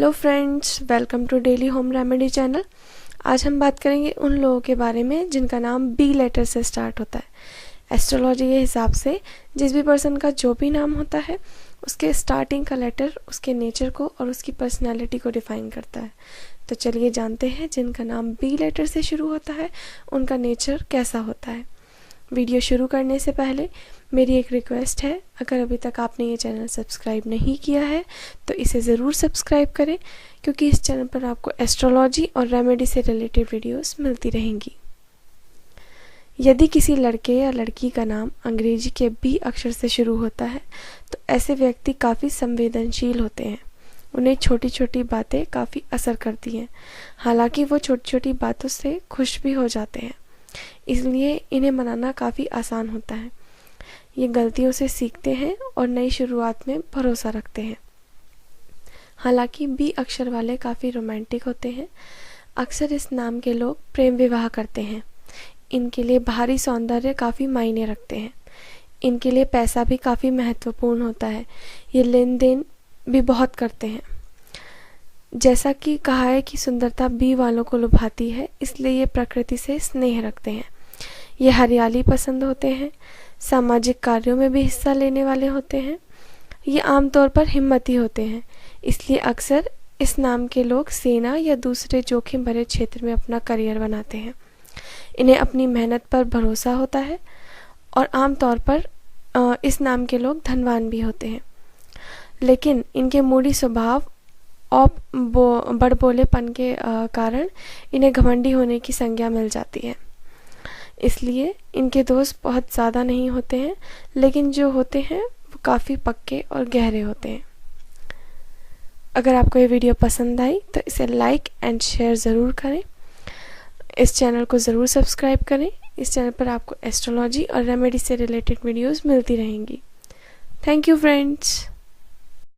Hello friends, welcome to daily home remedy channel. आज हम बात करेंगे उन लोगों के बारे में जिनका नाम बी लेटर से स्टार्ट होता है। एस्ट्रोलॉजी के हिसाब से जिस भी पर्सन का जो भी नाम होता है उसके स्टार्टिंग का लेटर उसके नेचर को और उसकी पर्सनैलिटी को डिफाइन करता है। तो चलिए जानते हैं जिनका नाम बी लेटर से शुरू होता है उनका नेचर कैसा होता है। वीडियो शुरू करने से पहले मेरी एक रिक्वेस्ट है, अगर अभी तक आपने ये चैनल सब्सक्राइब नहीं किया है तो इसे ज़रूर सब्सक्राइब करें, क्योंकि इस चैनल पर आपको एस्ट्रोलॉजी और रेमेडी से रिलेटेड वीडियोस मिलती रहेंगी। यदि किसी लड़के या लड़की का नाम अंग्रेजी के बी अक्षर से शुरू होता है तो ऐसे व्यक्ति काफ़ी संवेदनशील होते हैं। उन्हें छोटी छोटी बातें काफ़ी असर करती हैं, हालांकि वो छोटी छोटी बातों से खुश भी हो जाते हैं, इसलिए इन्हें मनाना काफ़ी आसान होता है। ये गलतियों से सीखते हैं और नई शुरुआत में भरोसा रखते हैं। हालांकि बी अक्षर वाले काफ़ी रोमांटिक होते हैं। अक्सर इस नाम के लोग प्रेम विवाह करते हैं। इनके लिए बाहरी सौंदर्य काफ़ी मायने रखते हैं। इनके लिए पैसा भी काफ़ी महत्वपूर्ण होता है। ये लेन देन भी बहुत करते हैं। जैसा कि कहा है कि सुंदरता बी वालों को लुभाती है, इसलिए ये प्रकृति से स्नेह रखते हैं। ये हरियाली पसंद होते हैं। सामाजिक कार्यों में भी हिस्सा लेने वाले होते हैं। ये आमतौर पर हिम्मती होते हैं, इसलिए अक्सर इस नाम के लोग सेना या दूसरे जोखिम भरे क्षेत्र में अपना करियर बनाते हैं। इन्हें अपनी मेहनत पर भरोसा होता है और आमतौर पर इस नाम के लोग धनवान भी होते हैं, लेकिन इनके मूडी स्वभाव और बड़बोलेपन के कारण इन्हें घमंडी होने की संज्ञा मिल जाती है। इसलिए इनके दोस्त बहुत ज़्यादा नहीं होते हैं, लेकिन जो होते हैं वो काफ़ी पक्के और गहरे होते हैं। अगर आपको ये वीडियो पसंद आई तो इसे लाइक एंड शेयर ज़रूर करें। इस चैनल को ज़रूर सब्सक्राइब करें। इस चैनल पर आपको एस्ट्रोलॉजी और रेमेडी से रिलेटेड वीडियोस मिलती रहेंगी। Thank you friends.